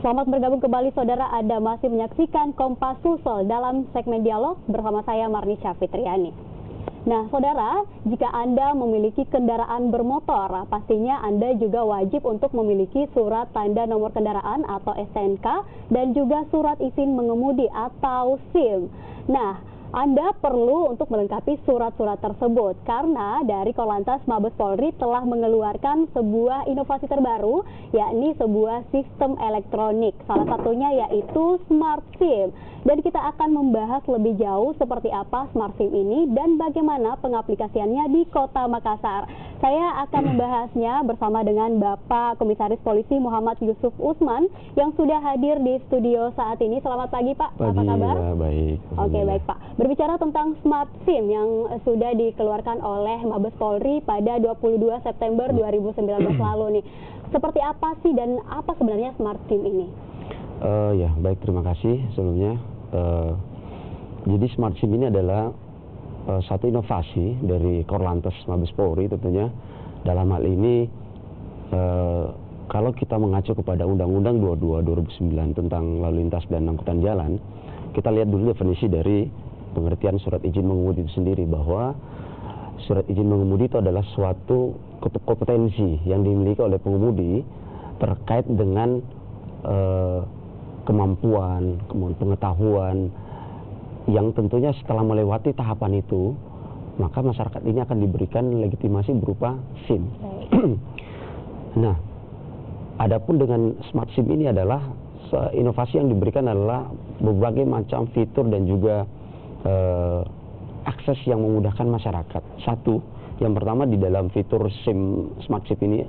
Selamat bergabung kembali saudara, Anda masih menyaksikan Kompas Sulsel dalam segmen dialog bersama saya Marnisha Fitriani. Nah saudara, jika Anda memiliki kendaraan bermotor, pastinya Anda juga wajib untuk memiliki surat tanda nomor kendaraan atau STNK dan juga surat izin mengemudi atau SIM. Nah, Anda perlu untuk melengkapi surat-surat tersebut karena dari Korlantas Mabes Polri telah mengeluarkan sebuah inovasi terbaru, yakni sebuah sistem elektronik. Salah satunya yaitu Smart SIM. Dan kita akan membahas lebih jauh seperti apa Smart SIM ini dan bagaimana pengaplikasiannya di Kota Makassar. Saya akan membahasnya bersama dengan Bapak Komisaris Polisi Muhammad Yusuf Usman yang sudah hadir di studio saat ini. Selamat pagi Pak, apa kabar? Ya, baik. Oke, baik Pak. Berbicara tentang Smart SIM yang sudah dikeluarkan oleh Mabes Polri pada 22 September 2019 lalu nih. Seperti apa sih dan apa sebenarnya Smart SIM ini? Ya, baik, terima kasih sebelumnya. Jadi Smart SIM ini adalah satu inovasi dari Korlantas Mabes Polri tentunya. Dalam hal ini kalau kita mengacu kepada Undang-Undang 22 2009 tentang lalu lintas dan angkutan jalan, kita lihat dulu definisi dari pengertian surat izin mengemudi itu sendiri, bahwa surat izin mengemudi itu adalah suatu kompetensi yang dimiliki oleh pengemudi terkait dengan kemampuan, kemudian pengetahuan yang tentunya setelah melewati tahapan itu, maka masyarakat ini akan diberikan legitimasi berupa SIM. Nah, adapun dengan Smart SIM ini adalah inovasi yang diberikan adalah berbagai macam fitur dan juga akses yang memudahkan masyarakat. Satu, yang pertama di dalam fitur SIM Smart SIM ini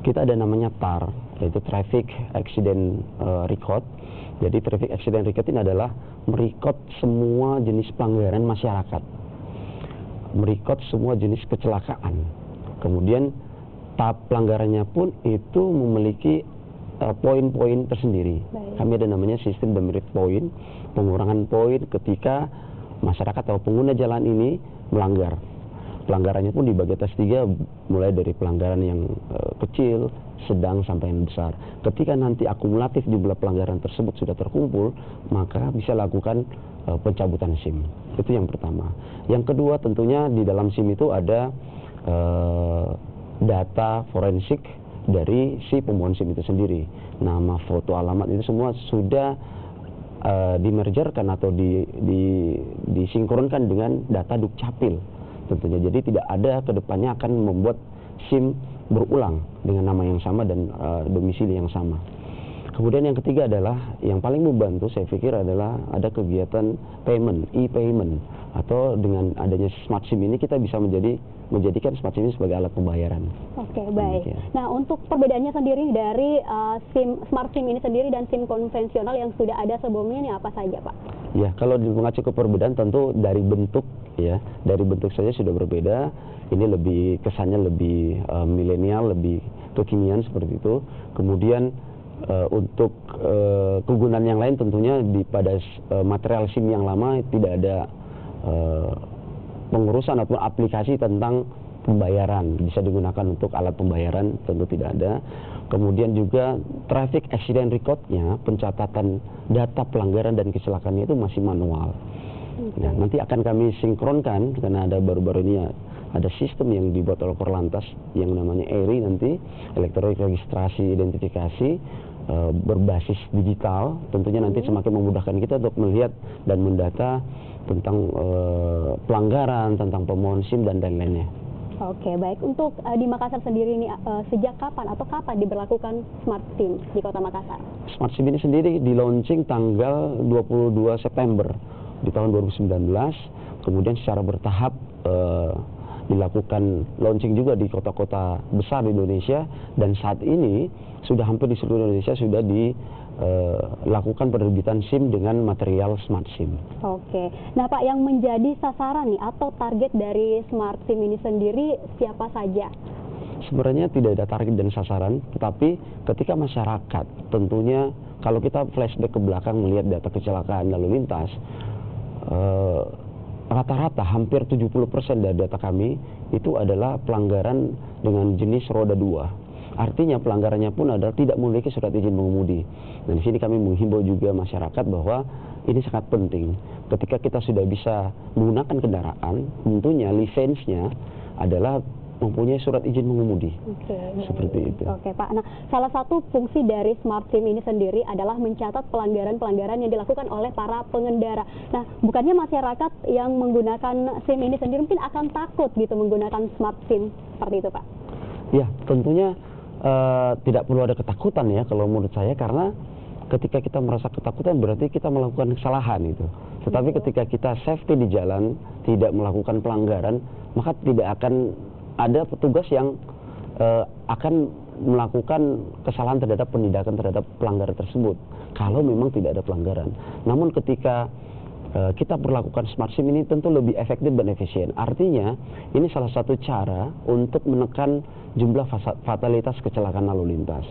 kita ada namanya TAR, yaitu Traffic Accident Record. Jadi Traffic Accident Record ini adalah merekod semua jenis pelanggaran masyarakat, merekod semua jenis kecelakaan. Kemudian tahap pelanggarannya pun itu memiliki poin-poin tersendiri. Baik. Kami ada namanya sistem demerit point, pengurangan poin ketika masyarakat atau pengguna jalan ini melanggar. Pelanggarannya pun dibagi atas 3, mulai dari pelanggaran yang kecil, sedang, sampai yang besar. Ketika nanti akumulatif jumlah pelanggaran tersebut sudah terkumpul, maka bisa lakukan pencabutan SIM. Itu yang pertama. Yang kedua, tentunya di dalam SIM itu ada data forensik dari si pemohon SIM itu sendiri. Nama, foto, alamat itu semua sudah dimergerkan atau disinkronkan dengan data Dukcapil tentunya. Jadi tidak ada kedepannya akan membuat SIM berulang dengan nama yang sama dan domisili yang sama. Kemudian yang ketiga adalah yang paling membantu saya pikir adalah ada kegiatan payment, e-payment, atau dengan adanya Smart SIM ini kita bisa menjadikan Smart SIM ini sebagai alat pembayaran. Oke, baik. Nah, untuk perbedaannya sendiri dari Smart SIM ini sendiri dan SIM konvensional yang sudah ada sebelumnya ini apa saja, Pak? Ya, kalau mengacu ke perbedaan tentu dari bentuk ya, dari bentuk saja sudah berbeda. Ini lebih kesannya lebih milenial, lebih kekinian seperti itu. Kemudian untuk kegunaan yang lain tentunya pada material SIM yang lama tidak ada pengurusan atau aplikasi tentang pembayaran, bisa digunakan untuk alat pembayaran, tentu tidak ada. Kemudian juga traffic accident record-nya, pencatatan data pelanggaran dan kecelakaannya itu masih manual. Nah, nanti akan kami sinkronkan karena ada baru-baru ini ada sistem yang dibuat oleh Korlantas yang namanya ERI nanti, elektronik registrasi identifikasi berbasis digital. Tentunya nanti semakin memudahkan kita untuk melihat dan mendata tentang pelanggaran, tentang pemohon SIM dan lain-lainnya. Oke, baik. Untuk di Makassar sendiri ini sejak kapan atau kapan diberlakukan Smart SIM di Kota Makassar? Smart SIM ini sendiri di launching tanggal 22 September di tahun 2019, kemudian secara bertahap dilakukan launching juga di kota-kota besar di Indonesia, dan saat ini sudah hampir di seluruh Indonesia sudah dilakukan penerbitan SIM dengan material Smart SIM. Oke, nah Pak, yang menjadi sasaran nih atau target dari Smart SIM ini sendiri siapa saja? Sebenarnya tidak ada target dan sasaran, tetapi ketika masyarakat tentunya kalau kita flashback ke belakang melihat data kecelakaan lalu lintas, rata-rata hampir 70% dari data kami itu adalah pelanggaran dengan jenis roda 2. Artinya pelanggarannya pun adalah tidak memiliki surat izin mengemudi. Dan di sini kami menghimbau juga masyarakat bahwa ini sangat penting. Ketika kita sudah bisa menggunakan kendaraan, tentunya lisensinya adalah mempunyai surat izin mengemudi. Oke, seperti itu. Oke, Pak. Nah, salah satu fungsi dari Smart SIM ini sendiri adalah mencatat pelanggaran-pelanggaran yang dilakukan oleh para pengendara. Nah, bukannya masyarakat yang menggunakan SIM ini sendiri mungkin akan takut gitu menggunakan Smart SIM seperti itu, Pak? Ya, tentunya tidak perlu ada ketakutan ya kalau menurut saya, karena ketika kita merasa ketakutan berarti kita melakukan kesalahan itu. Tetapi ketika kita safety di jalan, tidak melakukan pelanggaran, maka tidak akan ada petugas yang akan melakukan kesalahan terhadap penindakan terhadap pelanggaran tersebut kalau memang tidak ada pelanggaran. Namun ketika kita berlakukan Smart SIM ini tentu lebih efektif dan efisien. Artinya ini salah satu cara untuk menekan jumlah fatalitas kecelakaan lalu lintas.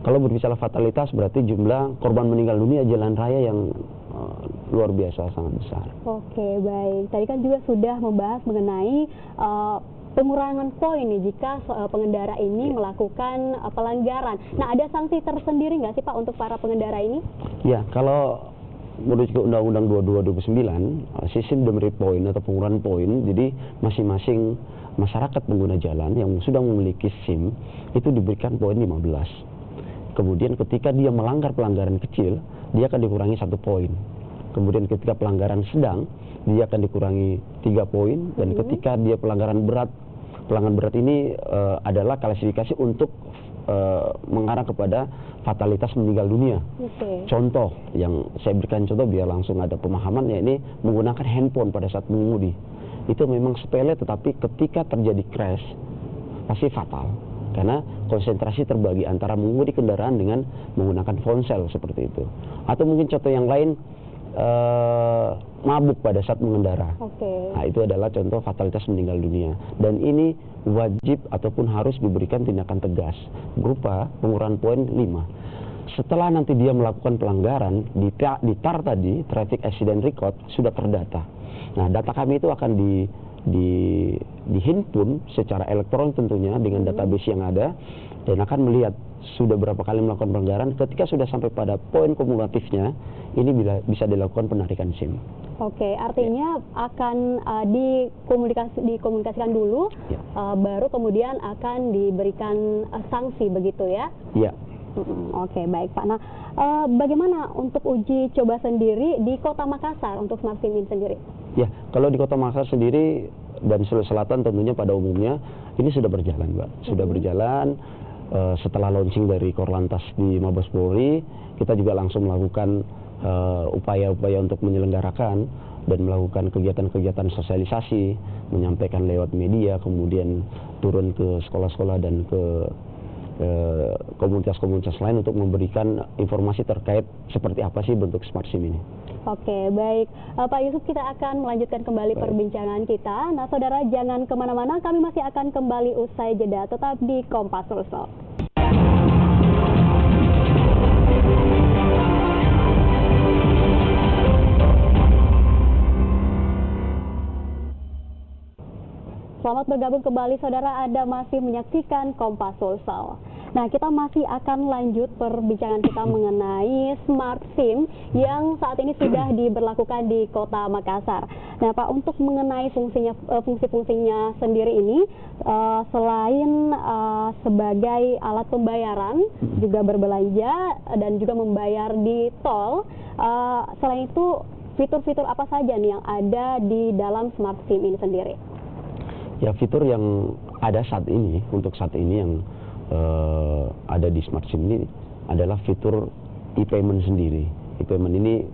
Kalau berbicara fatalitas berarti jumlah korban meninggal dunia jalan raya yang luar biasa sangat besar. Oke, baik. Tadi kan juga sudah membahas mengenai pengurangan poin nih jika pengendara ini melakukan pelanggaran. Nah, ada sanksi tersendiri nggak sih Pak untuk para pengendara ini? Ya, kalau menurut Undang-Undang 22/2009, sistem demerit poin atau pengurangan poin, jadi masing-masing masyarakat pengguna jalan yang sudah memiliki SIM itu diberikan poin 15. Kemudian ketika dia melanggar pelanggaran kecil, dia akan dikurangi 1 poin. Kemudian ketika pelanggaran sedang, dia akan dikurangi 3 poin. Dan ketika dia pelanggaran berat ini adalah klasifikasi untuk mengarah kepada fatalitas meninggal dunia. Contoh yang saya berikan contoh biar langsung ada pemahaman, ya ini menggunakan handphone pada saat mengemudi. Itu memang sepele, tetapi ketika terjadi crash pasti fatal. Karena konsentrasi terbagi antara mengemudi kendaraan dengan menggunakan ponsel seperti itu. Atau mungkin contoh yang lain, mabuk pada saat mengendara. Nah, itu adalah contoh fatalitas meninggal dunia. Dan ini wajib ataupun harus diberikan tindakan tegas berupa pengurangan poin 5. Setelah nanti dia melakukan pelanggaran di TAR tadi, Traffic Accident Record, sudah terdata. Nah, data kami itu akan dihimpun secara elektronik tentunya dengan database yang ada, dan akan melihat sudah berapa kali melakukan pelanggaran. Ketika sudah sampai pada poin kumulatifnya, ini bisa dilakukan penarikan SIM. Oke, artinya akan dikomunikasikan dulu, baru kemudian akan diberikan sanksi begitu ya? Iya. Oke, baik Pak. Nah, bagaimana untuk uji coba sendiri di Kota Makassar untuk Smart SIM ini sendiri? Ya, kalau di Kota Makassar sendiri dan Sulawesi Selatan tentunya pada umumnya ini sudah berjalan, Mbak. Sudah berjalan. Setelah launching dari Korlantas di Mabes Polri, kita juga langsung melakukan upaya-upaya untuk menyelenggarakan dan melakukan kegiatan-kegiatan sosialisasi, menyampaikan lewat media, kemudian turun ke sekolah-sekolah dan ke komunitas-komunitas lain untuk memberikan informasi terkait seperti apa sih bentuk Smart SIM ini. Oke, baik. Pak Yusuf, kita akan melanjutkan kembali perbincangan kita. Nah, saudara jangan kemana-mana, kami masih akan kembali usai jeda. Tetap di Kompas Sulsel. Selamat bergabung kembali saudara, Anda masih menyaksikan Kompas Sulsel. Nah, kita masih akan lanjut perbincangan kita mengenai Smart SIM yang saat ini sudah diberlakukan di Kota Makassar. Nah, Pak, untuk mengenai fungsi-fungsinya sendiri ini, selain sebagai alat pembayaran, juga berbelanja dan juga membayar di tol, selain itu fitur-fitur apa saja nih yang ada di dalam Smart SIM ini sendiri? Ya, fitur yang ada untuk saat ini yang ada di Smart SIM ini adalah fitur e-payment sendiri. E-payment ini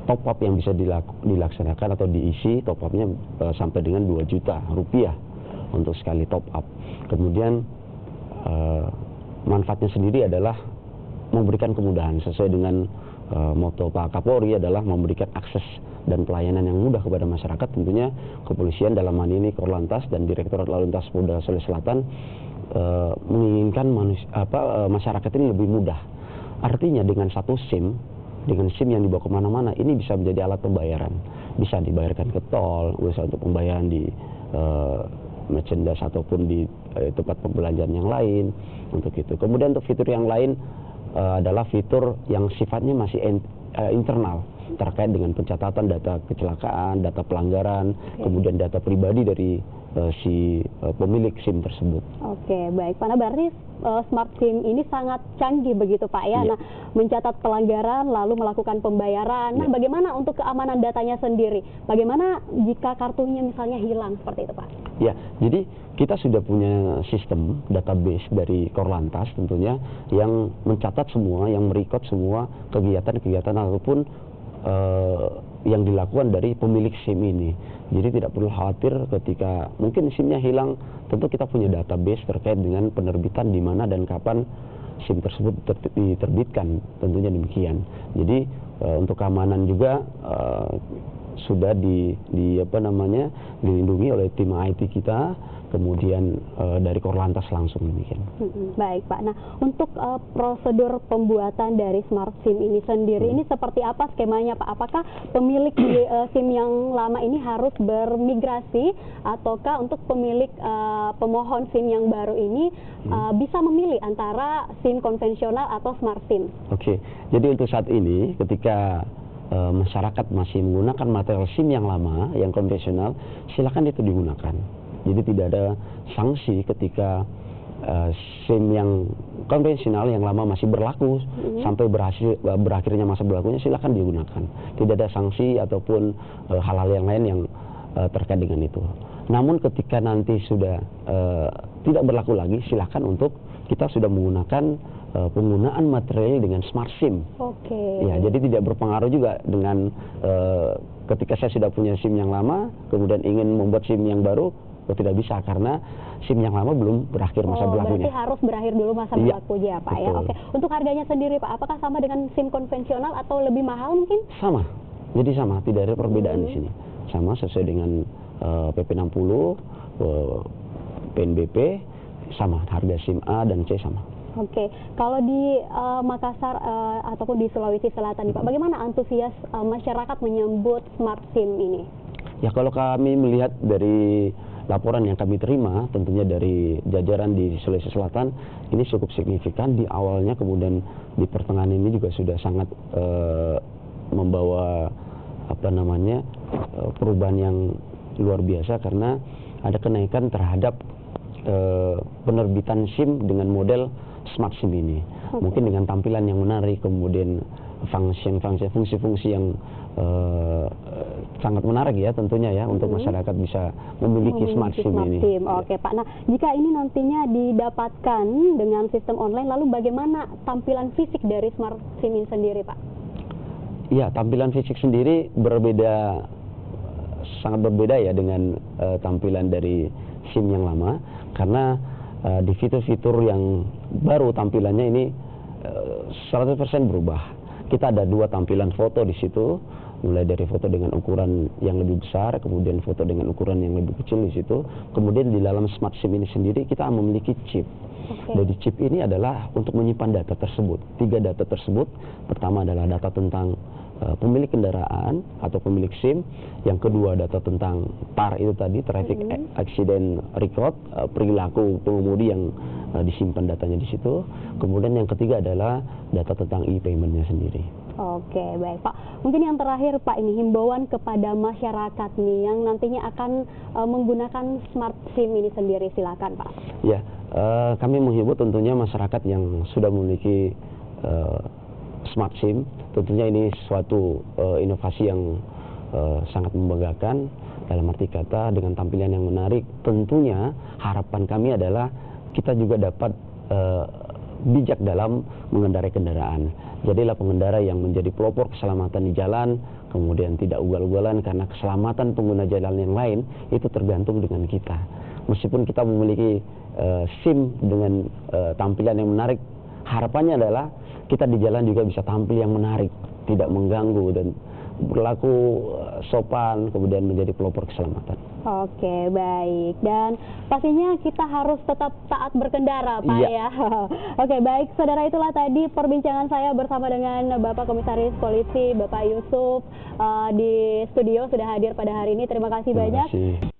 top up yang bisa dilaksanakan atau diisi top upnya sampai dengan 2 juta rupiah untuk sekali top up. Kemudian manfaatnya sendiri adalah memberikan kemudahan sesuai dengan moto Pak Kapolri adalah memberikan akses dan pelayanan yang mudah kepada masyarakat. Tentunya kepolisian dalam hal ini Korlantas dan Direktorat Lalu Lintas Polda Sulawesi Selatan menginginkan masyarakat ini lebih mudah. Artinya dengan satu SIM, dengan SIM yang dibawa kemana-mana, ini bisa menjadi alat pembayaran. Bisa dibayarkan ke tol, bisa untuk pembayaran di merchandise ataupun di tempat pembelajaran yang lain untuk itu. Kemudian untuk fitur yang lain adalah fitur yang sifatnya masih internal terkait dengan pencatatan data kecelakaan, data pelanggaran, kemudian data pribadi dari si pemilik SIM tersebut. Oke, baik. Pak, nah berarti Smart SIM ini sangat canggih begitu Pak ya. Nah, mencatat pelanggaran lalu melakukan pembayaran. Nah, bagaimana untuk keamanan datanya sendiri? Bagaimana jika kartunya misalnya hilang seperti itu Pak? Ya, jadi kita sudah punya sistem database dari Korlantas tentunya yang mencatat semua, yang merekod semua kegiatan-kegiatan ataupun yang dilakukan dari pemilik SIM ini. Jadi tidak perlu khawatir ketika mungkin SIM-nya hilang, tentu kita punya database terkait dengan penerbitan di mana dan kapan SIM tersebut diterbitkan, tentunya demikian. Jadi untuk keamanan juga sudah dilindungi oleh tim IT kita, kemudian dari Korlantas langsung demikian. Baik Pak. Nah, untuk prosedur pembuatan dari Smart SIM ini sendiri ini seperti apa skemanya Pak? Apakah pemilik SIM yang lama ini harus bermigrasi ataukah untuk pemilik pemohon SIM yang baru ini bisa memilih antara SIM konvensional atau Smart SIM? Oke. Jadi untuk saat ini ketika masyarakat masih menggunakan material SIM yang lama, yang konvensional, silakan itu digunakan. Jadi tidak ada sanksi ketika SIM yang konvensional yang lama masih berlaku sampai berakhirnya masa berlakunya, silakan digunakan. Tidak ada sanksi ataupun hal-hal yang lain yang terkait dengan itu. Namun ketika nanti sudah tidak berlaku lagi, silakan untuk kita sudah menggunakan penggunaan material dengan Smart SIM. Ya, jadi tidak berpengaruh juga dengan ketika saya sudah punya SIM yang lama, kemudian ingin membuat SIM yang baru, tidak bisa karena SIM yang lama belum berakhir masa berlakunya. Berarti harus berakhir dulu masa berlakunya Pak ya. Oke. Untuk harganya sendiri Pak, apakah sama dengan SIM konvensional atau lebih mahal mungkin? Sama. Jadi sama, tidak ada perbedaan di sini. Sama sesuai dengan PP 60, PNBP sama, harga SIM A dan C sama. Oke, kalau di Makassar ataupun di Sulawesi Selatan Pak, bagaimana antusias masyarakat menyambut Smart SIM ini? Ya, kalau kami melihat dari laporan yang kami terima, tentunya dari jajaran di Sulawesi Selatan, ini cukup signifikan di awalnya, kemudian di pertengahan ini juga sudah sangat membawa perubahan yang luar biasa karena ada kenaikan terhadap penerbitan SIM dengan model Smart SIM ini. Mungkin dengan tampilan yang menarik, kemudian fungsi-fungsi yang sangat menarik ya tentunya ya untuk masyarakat bisa memiliki Smart SIM ini. Oke Pak. Nah, jika ini nantinya didapatkan dengan sistem online, lalu bagaimana tampilan fisik dari Smart SIM ini sendiri Pak? Ya, tampilan fisik sendiri sangat berbeda ya dengan tampilan dari SIM yang lama, karena di fitur-fitur yang baru tampilannya ini 100% berubah. Kita ada dua tampilan foto di situ, mulai dari foto dengan ukuran yang lebih besar, kemudian foto dengan ukuran yang lebih kecil di situ. Kemudian di dalam Smart SIM ini sendiri kita memiliki chip. Jadi chip ini adalah untuk menyimpan data tersebut. 3 data tersebut, pertama adalah data tentang pemilik kendaraan atau pemilik SIM, yang kedua data tentang TAR itu tadi, Traffic Accident Record, perilaku pengemudi yang disimpan datanya di situ. Kemudian yang ketiga adalah data tentang e-paymentnya sendiri. Oke, baik Pak. Mungkin yang terakhir Pak, ini himbauan kepada masyarakat nih yang nantinya akan menggunakan Smart SIM ini sendiri, silakan Pak. Ya, kami menghimbau tentunya masyarakat yang sudah memiliki Smart SIM, tentunya ini suatu inovasi yang sangat membanggakan dalam arti kata dengan tampilan yang menarik. Tentunya harapan kami adalah kita juga dapat bijak dalam mengendarai kendaraan. Jadilah pengendara yang menjadi pelopor keselamatan di jalan, kemudian tidak ugal-ugalan, karena keselamatan pengguna jalan yang lain itu tergantung dengan kita. Meskipun kita memiliki SIM dengan tampilan yang menarik, harapannya adalah kita di jalan juga bisa tampil yang menarik, tidak mengganggu dan berlaku sopan, kemudian menjadi pelopor keselamatan. Oke, baik. Dan pastinya kita harus tetap taat berkendara, Pak ya. Oke, baik. Saudara, itulah tadi perbincangan saya bersama dengan Bapak Komisaris Polisi, Bapak Yusuf, di studio sudah hadir pada hari ini. Terima kasih banyak. Terima kasih.